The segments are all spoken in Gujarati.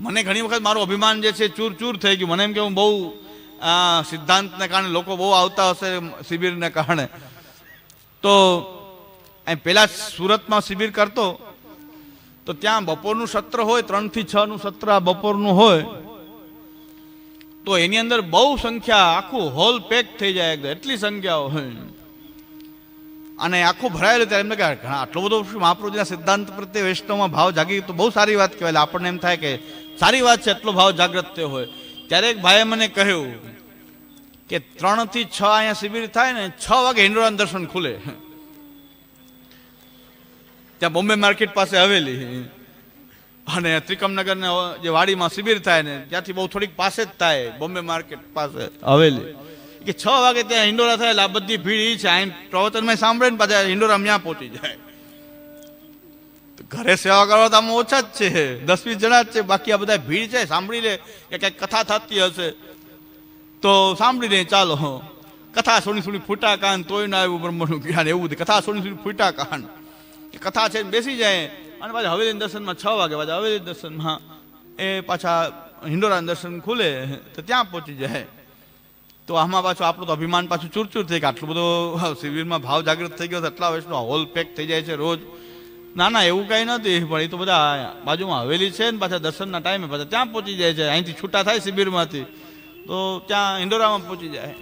મને ઘણી વખત મારું અભિમાન જે છે ચૂર ચૂર થઈ ગયું. મને એમ કે હું બહુ સિદ્ધાંતને કારણે લોકો બહુ આવતા હશે શિબિરને કારણે. તો અહીં પહેલાં સુરતમાં શિબિર કરતો તો ત્યાં બપોરનું સત્ર હોય, 3 થી 6 નું સત્ર આ બપોરનું હોય, તો એની અંદર બહુ સંખ્યા, આખું હોલ પેક થઈ જાય, એટલી સંખ્યા હોય અને આખું ભરાયેલું. ત્યારે એમ કે આટલો બધો મહાપ્રભુજીના સિદ્ધાંત પ્રત્યે વૈષ્ણવમાં ભાવ જાગી તો બહુ સારી વાત કહેવાય. આપણને એમ થાય કે સારી વાત છે, એટલો ભાવ જાગૃત થયો હોય. ત્યારે એક ભાઈએ મને કહ્યું કે 3 થી 6 અહીંયા શિબિર થાય ને, 6 વાગે હિંડોળાનું દર્શન ખુલે. ત્યાં બોમ્બે માર્કેટ પાસે હવેલી અને ત્રિકમનગર જે વાડીમાં શિબિર થાય ને ત્યાંથી બહુ થોડીક પાસે જ થાય, બોમ્બે માર્કેટ પાસે હવેલી. કે 6 વાગે ત્યાં હિંડોળા થાય એટલે આ બધી ભીડ ઈ છે. અહીં પ્રવચનમાં સાંભળે ને પાછા હિંડોળા ત્યાં પહોંચી જાય. ઘરે સેવા કરવા તો આમાં ઓછા જ છે, 10-20 જણા જ છે. બાકી આ બધા ભીડ છે, સાંભળી લે કે કંઈક કથા થતી હશે તો સાંભળી લે, ચાલો કથા સોની ફૂટા કાન તોય ના આવ્યું બ્રહ્મનું જ્ઞાન, એવું કથા સોની ફૂટા કાન કથા છે, બેસી જાય અને પાછા હવેલી દર્શનમાં 6 વાગે પાછા હવેલી દર્શનમાં એ પાછા હિંડોળાનું દર્શન ખુલે તો ત્યાં પહોંચી જાય. તો આમાં પાછું આપણું તો અભિમાન પાછું ચૂરચૂર થઈ કે આટલું બધો શિબિરમાં ભાવ જાગૃત થઈ ગયો, એટલા વર્ષનો હોલ પેક થઈ જાય છે રોજ. ના ના, એવું કાંઈ નથી, પણ એ તો બધા બાજુમાં હવેલી છે ને પાછા દર્શનના ટાઈમે પાછા ત્યાં પહોંચી જાય છે. અહીંથી છૂટા થાય શિબિરમાંથી તો ત્યાં હિંડોળામાં પહોંચી જાય.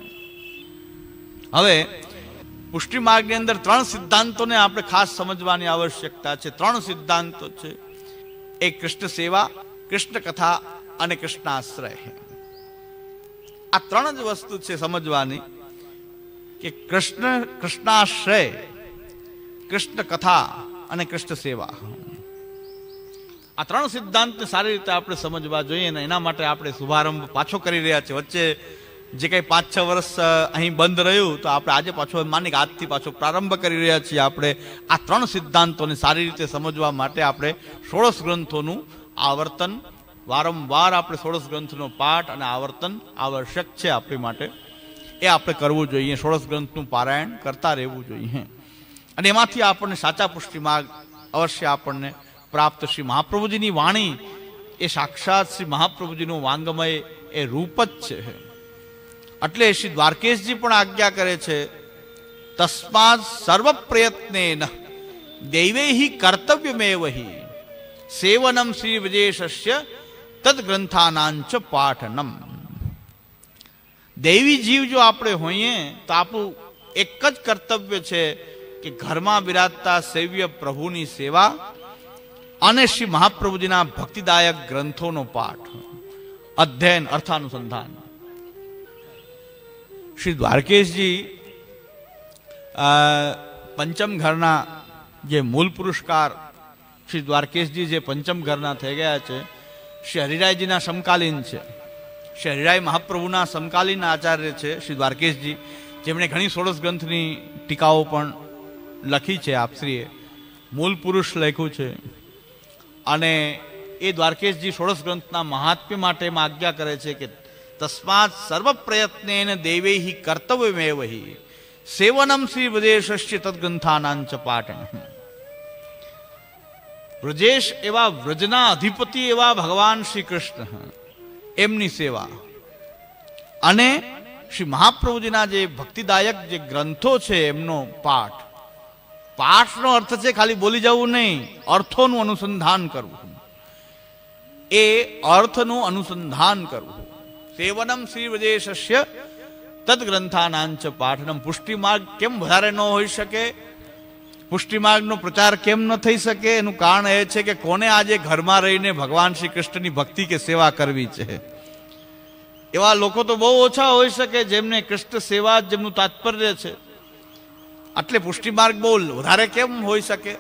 હવે પુષ્ટિ માર્ગની અંદર 3 સિદ્ધાંતોને આપણે ખાસ સમજવાની આવશ્યકતા છે. 3 સિદ્ધાંતો છે. એક કૃષ્ણ સેવા, કૃષ્ણ કથા અને કૃષ્ણાશ્રય. આ 3 જ વસ્તુ છે સમજવાની કે કૃષ્ણાશ્રય, કૃષ્ણ કથા અને કૃષ્ણ સેવા. આ 3 સિદ્ધાંતને સારી રીતે આપણે સમજવા જોઈએ ને એના માટે આપણે શુભારંભ પાછો કરી રહ્યા છીએ. વચ્ચે જે કંઈ 5-6 વર્ષ અહીં બંધ રહ્યું તો આપણે આજે પાછો માની કે આજથી પાછો પ્રારંભ કરી રહ્યા છીએ. આપણે આ 3 સિદ્ધાંતોને સારી રીતે સમજવા માટે આપણે 16 ગ્રંથોનું આવર્તન, વારંવાર આપણે 16 ગ્રંથનો પાઠ અને આવર્તન આવશ્યક છે આપણી માટે. એ આપણે કરવું જોઈએ. 16 ગ્રંથનું પારાયણ કરતા રહેવું જોઈએ અને એમાંથી આપણને સાચા પુષ્ટિ માર્ગ અવશ્ય આપણને પ્રાપ્ત. શ્રી મહાપ્રભુજીની વાણી એ સાક્ષાત શ્રી મહાપ્રભુજીનું વાંગમય એ રૂપ જ છે. એટલે શ્રી દ્વારકેશજી પણ આજ્ઞા કરે છે, તસ્માત સર્વ પ્રયત્નેન દૈવૈહિ કર્તવ્યમેવહિ સેવનમ શ્રી વિજેશસ્ય તદ ગ્રંથાનાંચ પાઠનમ. દૈવી જીવ જો આપણે હોઈએ તો આપણું એક જ કર્તવ્ય છે કે ઘરમાં બિરાજતા સેવ્ય પ્રભુની સેવા અને શ્રી મહાપ્રભુજીના ભક્તિદાયક ગ્રંથોનો પાઠ, અધ્યયન, અર્થાનુસંધાન. શ્રી દ્વારકેશજી પંચમ ઘરના જે મૂળ પુરસ્કાર શ્રી દ્વારકેશજી જે પંચમ ઘરના થઈ ગયા છે, શ્રી હરિરાયજીના સમકાલીન છે. શ્રી હરિરાય મહાપ્રભુના સમકાલીન આચાર્ય છે શ્રી દ્વારકેશજી, જેમણે ઘણી 16 ગ્રંથની ટીકાઓ પણ લખી છે. આપશ્રીએ મૂળ પુરુષ લખ્યું છે અને એ દ્વારકેશજી 16 ગ્રંથના મહાત્મ્ય માટે આજ્ઞા કરે છે કે તસ્માત સર્વ પ્રયત્નેન દૈવૈહિ કર્તવ્યમેવહિ સેવનમ શ્રી વ્રજેશસ્ય તદ્ગ્રંથાનાંચ પાઠન. વ્રજેશ એવા વ્રજના અધિપતિ એવા ભગવાન શ્રી કૃષ્ણ, એમની સેવા અને શ્રી મહાપ્રભુજીના જે ભક્તિદાયક જે ગ્રંથો છે એમનો પાઠ. પાઠનો અર્થ છે ખાલી બોલી જવું નહીં, અર્થોનું અનુસંધાન કરવું. એ અર્થનું અનુસંધાન કરવું. સેવનમ શ્રી વ્રજેશસ્ય તદ ગ્રંથાનાંચ પાઠનમ. પુષ્ટિ માર્ગ કેમ વધારે ન હોઈ શકે, પુષ્ટિ માર્ગનો પ્રચાર કેમ ન થઈ શકે, એનું કારણ એ છે કે કોને આજે ઘરમાં રહીને ભગવાન શ્રી કૃષ્ણની ભક્તિ કે સેવા કરવી છે. એવા લોકો તો બહુ ઓછા હોઈ શકે જેમને કૃષ્ણ સેવા જેમનું તાત્પર્ય છે. એટલે પુષ્ટિ માર્ગ બહુ વધારે કેમ હોઈ શકે?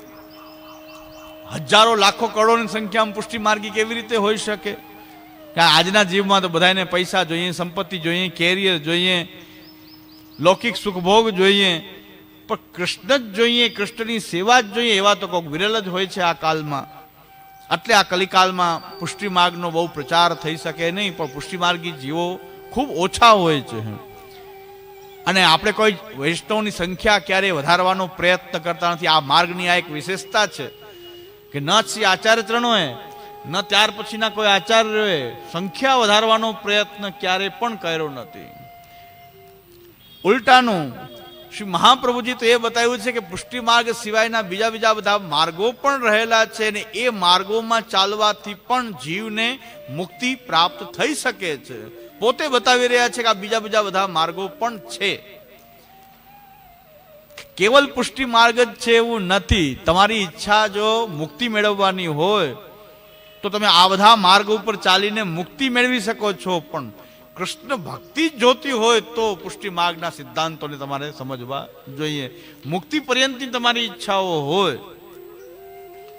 હજારો લાખો કરોડોની સંખ્યામાં પુષ્ટિ માર્ગી કેવી રીતે હોઈ શકે? આજના જીવમાં તો બધાને પૈસા જોઈએ, સંપત્તિ જોઈએ, કેરિયર જોઈએ, લૌકિક સુખભોગ જોઈએ, પણ કૃષ્ણ જ જોઈએ, કૃષ્ણની સેવા જ જોઈએ એવા તો કોઈક વિરલ જ હોય છે આ કાલમાં. એટલે આ કલિકાલમાં પુષ્ટિ માર્ગનો બહુ પ્રચાર થઈ શકે નહીં, પણ પુષ્ટિ માર્ગી જીવો ખૂબ ઓછા હોય છે. અને આપણે કોઈ વૈષ્ણવની સંખ્યા ક્યારેય વધારવાનો પ્રયત્ન કરતા નથી. આ માર્ગની આ એક વિશેષતા છે કે ન શ્રી આચાર્યચરણોએ ન ત્યાર પછીના કોઈ આચાર્યોએ સંખ્યા વધારવાનો પ્રયત્ન ક્યારે પણ કર્યો નથી. ઉલટાનું શ્રી મહાપ્રભુજી તો એ બતાવ્યું છે કે પુષ્ટિ માર્ગ સિવાયના બીજા બધા માર્ગો પણ રહેલા છે અને એ માર્ગોમાં ચાલવાથી પણ જીવને મુક્તિ પ્રાપ્ત થઈ શકે છે. પોતે બતાવી રહ્યા છે કે આ બીજા બધા માર્ગો પણ છે. કેવલ પુષ્ટિ માર્ગ જ છે એવું નથી. તમારી ઈચ્છા જો મુક્તિ મેળવવાની હોય તો તમે આ બધા માર્ગ ઉપર ચાલીને મુક્તિ મેળવી શકો છો. પણ કૃષ્ણ ભક્તિ જોતી હોય તો પુષ્ટિ માર્ગના સિદ્ધાંતોને તમારે સમજવા જોઈએ. મુક્તિ પર્યંતની તમારી ઈચ્છાઓ હોય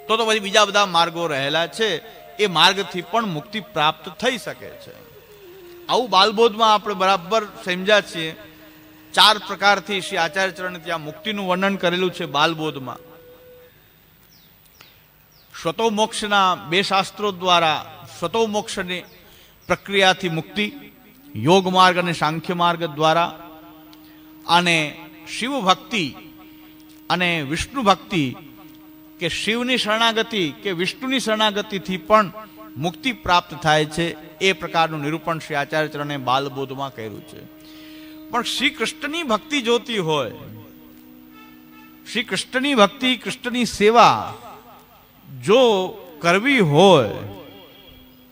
તો પછી બીજા બધા માર્ગો રહેલા છે, એ માર્ગથી પણ મુક્તિ પ્રાપ્ત થઈ શકે છે. આવું બાલબોધમાં આપણે બરાબર સમજ્યા છીએ. 4 પ્રકારથી શ્રી આચાર્યચરણે ત્યાં મુક્તિનું વર્ણન કરેલું છે બાલબોધમાં. સ્વતોમોક્ષના 2 શાસ્ત્રો દ્વારા સ્વતોમોક્ષની પ્રક્રિયાથી મુક્તિ, યોગ માર્ગ અને સાંખ્ય માર્ગ દ્વારા, અને શિવ ભક્તિ અને વિષ્ણુ ભક્તિ કે શિવની શરણાગતિ કે વિષ્ણુની શરણાગતિથી પણ મુક્તિ પ્રાપ્ત થાય છે. એ પ્રકારનું નિરૂપણ શ્રી આચાર્યચરણે બાલબોધમાં કર્યું છે. પણ શ્રી કૃષ્ણની ભક્તિ જોતી હોય, શ્રી કૃષ્ણની ભક્તિ, કૃષ્ણની સેવા જો કરવી હોય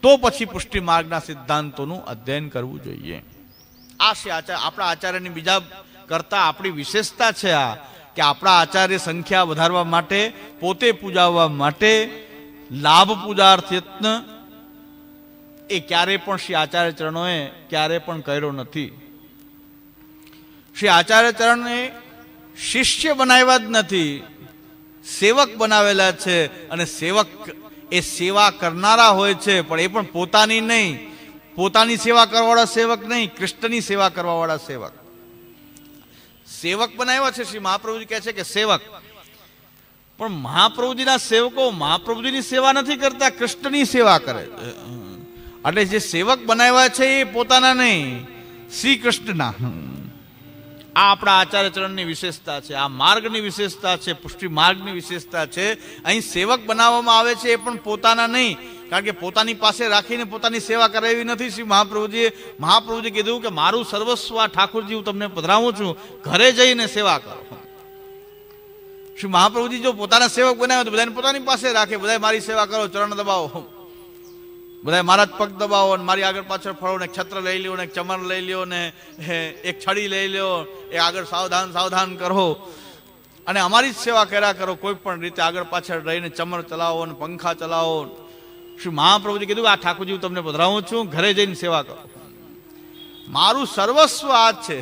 તો પછી પુષ્ટિ માર્ગના સિદ્ધાંતોનું અધ્યયન કરવું જોઈએ. આ છે આપણા આચાર્યની બીજા કરતા આપણી વિશેષતા છે આ કે આપણા આચાર્ય સંખ્યા વધારવા માટે, પોતે પૂજાવવા માટે લાભ પૂજાર્થ યત્ન એ ક્યારે પણ શ્રી આચાર્યચરણોએ ક્યારે પણ કર્યો નથી. શ્રી આચાર્યચરણે શિષ્ય બનાવ્યા જ નથી, સેવક બનાવેલા છે. અને સેવક એ સેવા કરનારા હોય છે, પણ એ પણ પોતાની નહીં, પોતાની સેવા કરવાવાળા સેવક નહીં, કૃષ્ણની સેવા કરવાવાળા સેવક. સેવક બનાવ્યા છે. શ્રી મહાપ્રભુજી કહે છે કે સેવક, પણ મહાપ્રભુજીના સેવકો મહાપ્રભુજીની સેવા નથી કરતા, કૃષ્ણની સેવા કરે છે. એટલે જે સેવક બનાવ્યા છે એ પોતાના નહીં, શ્રી કૃષ્ણના. આ આપણા આચાર્યચરણની વિશેષતા છે, આ માર્ગની વિશેષતા છે, પુષ્ટિ માર્ગની વિશેષતા છે. અહીં સેવક બનાવવામાં આવે છે એ પણ પોતાના નહીં, કારણ કે પોતાની પાસે રાખીને પોતાની સેવા કરાવી નથી. શ્રી મહાપ્રભુજી કીધું કે મારું સર્વસ્વ આ ઠાકોરજી હું તમને પધરાવું છું, ઘરે જઈને સેવા કરો. શ્રી મહાપ્રભુજી જો પોતાના સેવક બનાવે તો બધાને પોતાની પાસે રાખે, બધા મારી સેવા કરો, ચરણ દબાવો, બધા મારા જ પગ દબાવો, મારી આગળ પાછળ ફરો, ને છત્ર લઈ લ્યો, ને ચમર લઈ લ્યો, ને એક છડી લઈ લ્યો, એ આગળ સાવધાન કરો, અને અમારી જ સેવા કર્યા કરો. કોઈ પણ રીતે આગળ પાછળ રહીને ચમર ચલાવો ને પંખા ચલાવો. શ્રી મહાપ્રભુજી કીધું આ ઠાકોરજી હું તમને પધરાવું છું, ઘરે જઈને સેવા કરો. મારું સર્વસ્વ આ જ છે.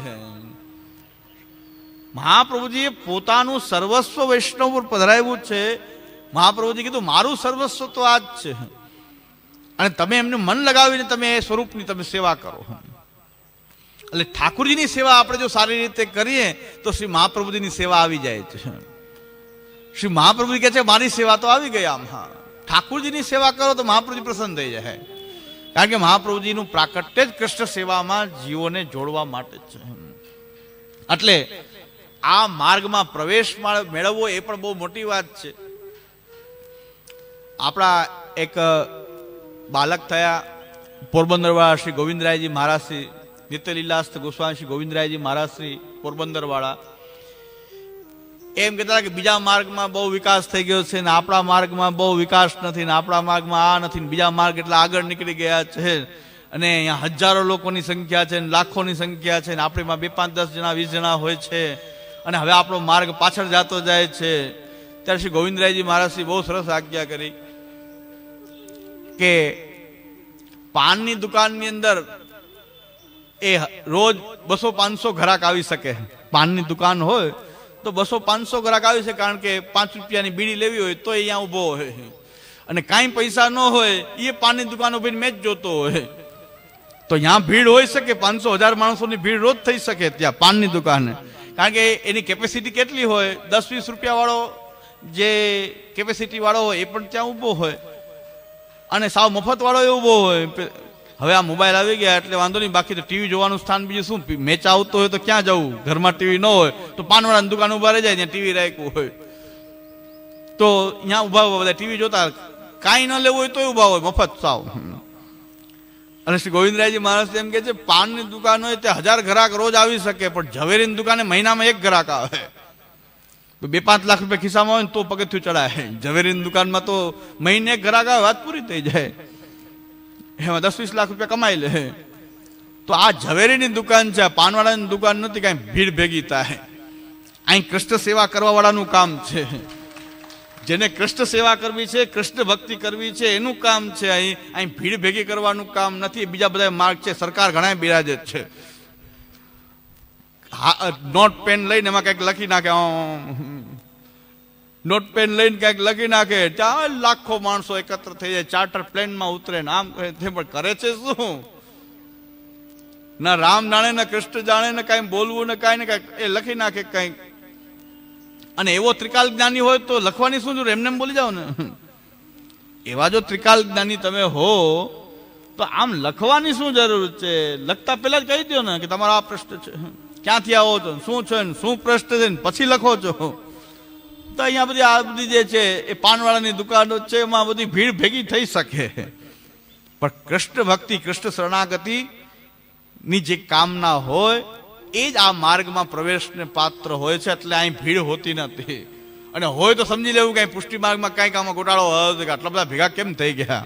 મહાપ્રભુજીએ પોતાનું સર્વસ્વ વૈષ્ણવ પર પધરાવ્યું છે. મહાપ્રભુજી કીધું મારું સર્વસ્વ તો આ જ છે, અને તમે એમને મન લગાવીને તમે એ સ્વરૂપની તમે સેવા કરો. એટલે ઠાકોરજીની સેવા આપણે જો સારી રીતે કરીએ તો શ્રી મહાપ્રભુજીની સેવા આવી જાય છે. શ્રી મહાપ્રભુજી કહે છે મારી સેવા તો આવી ગઈ. આમ હા, ઠાકોરજીની સેવા કરો તો મહાપ્રભુજી પ્રસન્ન થઈ જાય, કારણ કે મહાપ્રભુજીનું પ્રાકટ્ય જ કૃષ્ણ સેવામાં જીવોને જોડવા માટે છે. એટલે આ માર્ગમાં પ્રવેશ મેળવવો એ પણ બહુ મોટી વાત છે. આપણા એક બાલક થયા પોરબંદરવાળા શ્રી ગોવિંદરાયજી મહારાજશ્રી, નિત્યલીલાસ્થ ગોસ્વામી શ્રી ગોવિંદરાયજી મહારાજશ્રી પોરબંદરવાળા, એમ કહેતા કે બીજા માર્ગમાં બહુ વિકાસ થઈ ગયો છે ને આપણા માર્ગમાં બહુ વિકાસ નથી, ને આપણા માર્ગમાં આ નથી, બીજા માર્ગ એટલા આગળ નીકળી ગયા છે, અને અહીંયા હજારો લોકોની સંખ્યા છે, લાખોની સંખ્યા છે, ને આપણીમાં 2, 5, 10 જણા 20 જણા હોય છે, અને હવે આપણો માર્ગ પાછળ જતો જાય છે. ત્યારે શ્રી ગોવિંદરાયજી મહારાજશ્રી બહુ સરસ આજ્ઞા કરી કે પાનની દુકાનની અંદર એ રોજ 200-500 ગ્રાહક આવી શકે. પાનની દુકાન હોય તો 200-500 ગ્રાહક આવી શકે, કારણ કે 5 રૂપિયાની બીડી લેવી હોય તો અહીંયા ઊભો હોય, અને કાંઈ પૈસા ન હોય એ પાનની દુકાન ઉભીને મેચ જોતો હોય, તો ત્યાં ભીડ હોઈ શકે. 500-1000 માણસોની ભીડ રોજ થઈ શકે ત્યાં પાનની દુકાને, કારણ કે એની કેપેસિટી કેટલી હોય, 10-20 રૂપિયા વાળો જે કેપેસિટી વાળો હોય એ પણ ત્યાં ઊભો હોય, અને સાવ મફત વાળો એ ઊભો હોય, હવે આ મોબાઈલ આવી ગયા એટલે વાંધો નહીં, બાકી તો ટીવી જોવાનું સ્થાન બીજું શું? મેચ આવતો હોય તો ક્યાં જવું? ઘરમાં ટીવી ન હોય તો પાનવાળાની દુકાન ઉભા રહી જાય, ત્યાં ટીવી રાખ્યું હોય તો અહીંયા ઉભા ઉભા બધા ટીવી જોતા, કાંઈ ન લેવું હોય તો ઉભા હોય મફત સાવ. અને શ્રી ગોવિંદરાયજી મહારાજ એમ કે છે, પાનની દુકાન હોય તે 1000 ગ્રાહક રોજ આવી શકે, પણ ઝવેરીની દુકાને મહિનામાં 1 ગ્રાહક આવે. 2-5 લાખ રૂપિયા ખિસ્સામાં હોય ને તો પગથિયું ચડાય. ઝવેરીની દુકાનમાં તો મહિને 1 ગ્રાહક આવે, વાત પૂરી થઈ જાય. એમાં 10-20 લાખ રૂપિયા કમાઈ લે. તો આ ઝવેરીની દુકાન છે, પાનવાળાની દુકાન નથી. કાંઈ ભીડ ભેગી થાય. અહીં કૃષ્ણ સેવા કરવા વાળાનું કામ છે. જેને કૃષ્ણ સેવા કરવી છે, કૃષ્ણ ભક્તિ કરવી છે, એનું કામ છે. અહીં ભીડ ભેગી કરવાનું કામ નથી. બીજા બધા માર્ગ છે. સરકાર ઘણા બિરાજે છે. નોટ પેન લઈને એમાં કંઈક લખી નાખે, નોટ પેન લઈને કંઈક લખી નાખે, ત્યાં લાખો માણસો એકત્ર થઈ જાય, ચાર્ટર પ્લેનમાં ઉતરે ને આમ કરે. પણ કરે છે શું? ના રામ જાણે ને કૃષ્ણ જાણે ને કાંઈ બોલવું ને કાંઈ ને કાંઈ એ લખી નાખે કંઈક. અને એવો ત્રિકાલ જ્ઞાની હોય તો લખવાની શું જરૂર? એમને બોલી જાઓ ને. એવા જો ત્રિકાલ જ્ઞાની તમે હો તો આમ લખવાની શું જરૂર છે? લખતા પહેલા જ કહી દો ને કે તમારો આ પ્રશ્ન છે, ક્યાંથી આવો છો, શું છે, શું પ્રશ્ન છે, પછી લખો છો. તો અહીંયા બધી આ બધી જે છે એ પાનવાળાની દુકાનો છે, એમાં બધી ભીડ ભેગી થઈ શકે. પણ કૃષ્ણ ભક્તિ, કૃષ્ણ શરણાગતિ ની જે કામના હોય એ જ આ માર્ગમાં પ્રવેશને પાત્ર હોય છે. એટલે અહીં ભીડ હોતી નથી. અને હોય તો સમજી લેવું કે પુષ્ટિ માર્ગમાં કાંઈક આમાં ગોટાળો હતો કે આટલા બધા ભેગા કેમ થઈ ગયા,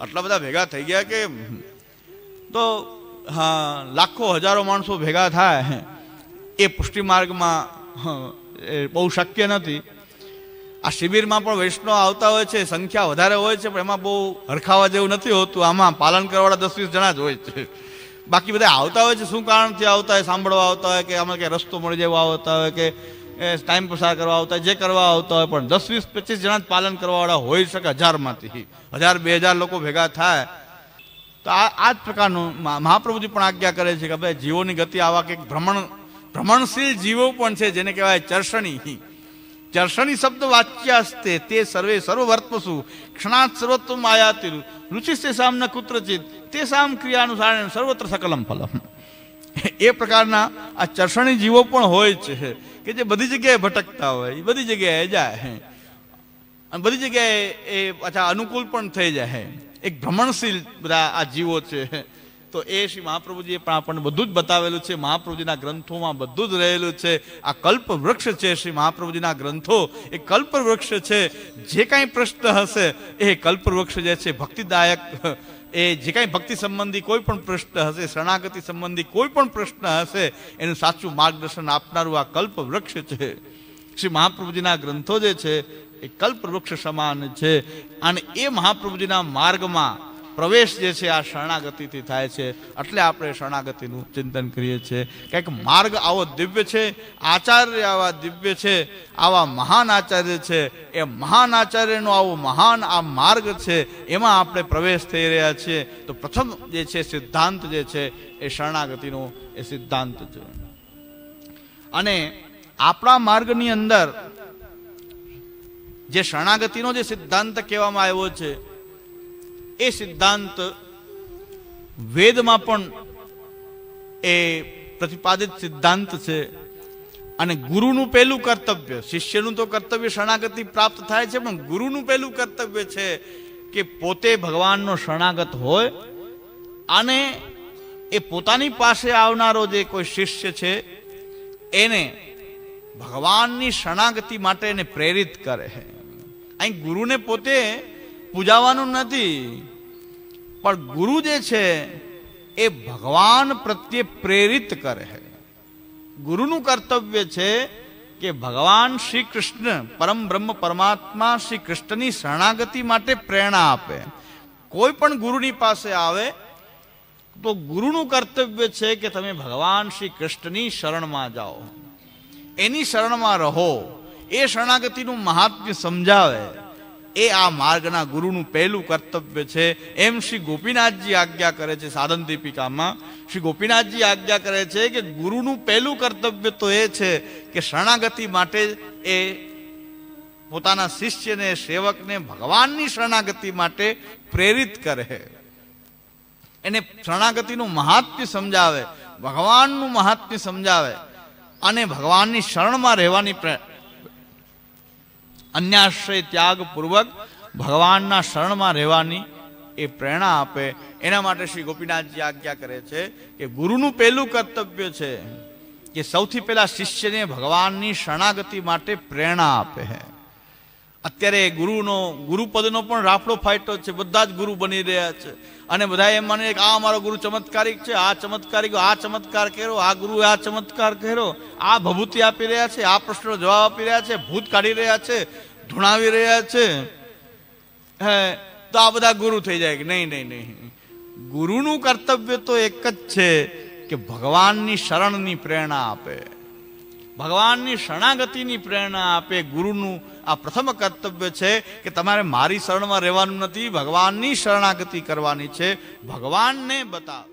આટલા બધા ભેગા થઈ ગયા કે તો હા લાખો હજારો માણસો ભેગા થાય એ પુષ્ટિ માર્ગમાં બહુ શક્ય નથી. આ શિબિરમાં પણ વૈષ્ણવ આવતા હોય છે, સંખ્યા વધારે હોય છે, પણ એમાં બહુ હરખાવા જેવું નથી હોતું. આમાં પાલન કરવાવાળા 10-20 જણા જ હોય છે. બાકી બધા આવતા હોય છે, શું કારણથી આવતા હોય? સાંભળવા આવતા હોય કે આમાં ક્યાંય રસ્તો મળી જાય આવતા હોય કે ટાઈમ પસાર કરવા આવતા હોય, જે કરવા આવતા હોય. પણ 10-20-25 જણા જ પાલન કરવાવાળા હોઈ શકે 1000માંથી. 1000-2000 લોકો ભેગા થાય તો આ જ પ્રકારનું મહાપ્રભુજી પણ આજ્ઞા કરે છે કે ભાઈ જીવોની ગતિ આવા કંઈક ભ્રમણશીલ જીવો પણ છે, જેને કહેવાય ચર્ષણી. ચર્ષણી શબ્દ વાચ્યાસ્તે તે સર્વે સર્વવર્તસુ ક્ષણાત સર્વત્વમ આયાતિ રુચિસ્તે સામ ન કુત્રચિત તે સામ ક્રિયાનુસારેણ સર્વત્ર સકલમ ફલમ. એ પ્રકારના આ ચર્ષણી જીવો પણ હોય છે કે જે બધી જગ્યાએ ભટકતા હોય, બધી જગ્યાએ જાય અને બધી જગ્યાએ એ પાછા અનુકૂળ પણ થઈ જાય. એક ભ્રમણશીલ બધા આ જીવો છે. તો એ શ્રી મહાપ્રભુજીએ પણ આપણને બધું જ બતાવેલું છે. મહાપ્રભુજીના ગ્રંથોમાં બધું જ રહેલું છે. આ કલ્પ વૃક્ષ છે. શ્રી મહાપ્રભુજીના ગ્રંથો એ કલ્પ વૃક્ષ છે. જે કાંઈ પ્રશ્ન હશે એ કલ્પ વૃક્ષ જે છે ભક્તિદાયક, એ જે કાંઈ ભક્તિ સંબંધી કોઈ પણ પ્રશ્ન હશે, શરણાગતિ સંબંધી કોઈ પણ પ્રશ્ન હશે, એનું સાચું માર્ગદર્શન આપનારું આ કલ્પ વૃક્ષ છે. શ્રી મહાપ્રભુજીના ગ્રંથો જે છે એ કલ્પ વૃક્ષ સમાન છે. અને એ મહાપ્રભુજીના માર્ગમાં પ્રવેશ જે છે આ શરણાગતિથી થાય છે. એટલે આપણે શરણાગતિનું ચિંતન કરીએ છીએ. કંઈક માર્ગ આવો દિવ્ય છે, આચાર્ય આવા દિવ્ય છે, આવા મહાન આચાર્ય છે. એ મહાન આચાર્યનો આવો મહાન આ માર્ગ છે, એમાં આપણે પ્રવેશ થઈ રહ્યા છીએ. તો પ્રથમ જે છે સિદ્ધાંત જે છે એ શરણાગતિનો એ સિદ્ધાંત છે. અને આપણા માર્ગની અંદર જે શરણાગતિનો જે સિદ્ધાંત કહેવામાં આવ્યો છે એ સિદ્ધાંત વેદમાં પણ એ પ્રતિપાદિત સિદ્ધાંત છે. અને ગુરુનું પહેલું કર્તવ્ય, શિષ્યનું તો કર્તવ્ય શરણાગતિ પ્રાપ્ત થાય છે, પણ ગુરુનું પહેલું કર્તવ્ય છે કે પોતે ભગવાનનો શરણાગત હોય અને એ પોતાની પાસે આવનારો જે કોઈ શિષ્ય છે એને ભગવાનની શરણાગતિ માટે એને પ્રેરિત કરે. અહીં ગુરુને પોતે પૂજાવાનું નથી, પણ ગુરુ જે છે એ ભગવાન પ્રત્યે પ્રેરિત કરે. ગુરુનું કર્તવ્ય છે કે ભગવાન શ્રી કૃષ્ણ પરમ બ્રહ્મ પરમાત્મા શ્રી કૃષ્ણની શરણાગતિ માટે પ્રેરણા આપે. કોઈ પણ ગુરુની પાસે આવે તો ગુરુનું કર્તવ્ય છે કે તમે ભગવાન શ્રી કૃષ્ણની શરણમાં જાઓ, એની શરણમાં રહો, એ શરણાગતિનું મહાત્મ્ય સમજાવે. એ આ માર્ગના ગુરુનું પહેલું કર્તવ્ય છે. એમ શ્રી ગોપીનાથજી આજ્ઞા કરે છે સાધન દીપિકામાં. શ્રી ગોપીનાથજી આજ્ઞા કરે છે કે ગુરુનું પહેલું કર્તવ્ય તો એ છે કે શરણાગતિ માટે એ પોતાના શિષ્યને સેવકને ભગવાનની શરણાગતિ માટે પ્રેરિત કરે. એને શરણાગતિનું મહાત્મ્ય સમજાવે, ભગવાનનું મહાત્મ્ય સમજાવે અને ભગવાનની શરણમાં રહેવાની અન્યાશ્રય ત્યાગ પૂર્વક ભગવાનના શરણમાં રહેવાની એ પ્રેરણા આપે. એના માટે શ્રી ગોપીનાથજી આજ્ઞા કરે છે કે ગુરુનું પહેલું કર્તવ્ય છે કે સૌથી પહેલા શિષ્યને ભગવાનની શરણાગતિ માટે પ્રેરણા આપે. અત્યારે ગુરુપદનો પણ રાફડો ફાટ્યો છે. બધા જ ગુરુ બની રહ્યા છે અને બધા એમ માને કે આ અમારો ગુરુ ચમત્કારિક છે, આ ચમત્કારિક, આ ચમત્કાર કર્યો, આ ગુરુએ આ ચમત્કાર કર્યો, આ ભભૂતિ આપી રહ્યા છે, આ પ્રશ્નનો જવાબ આપી રહ્યા છે, ભૂત કાઢી રહ્યા છે, ધૂણાવી રહ્યા છે, તો આ બધા ગુરુ થઈ જાય કે નહીં નહીં નહીં. ગુરુનું કર્તવ્ય તો એક જ છે કે ભગવાનની શરણની પ્રેરણા આપે, ભગવાનની શરણાગતિની પ્રેરણા આપે. ગુરુનું આ પ્રથમ કર્તવ્ય છે કે તમારે મારી શરણમાં રહેવાનું નથી, ભગવાનની શરણાગતિ કરવાની છે, ભગવાનને બતાવ.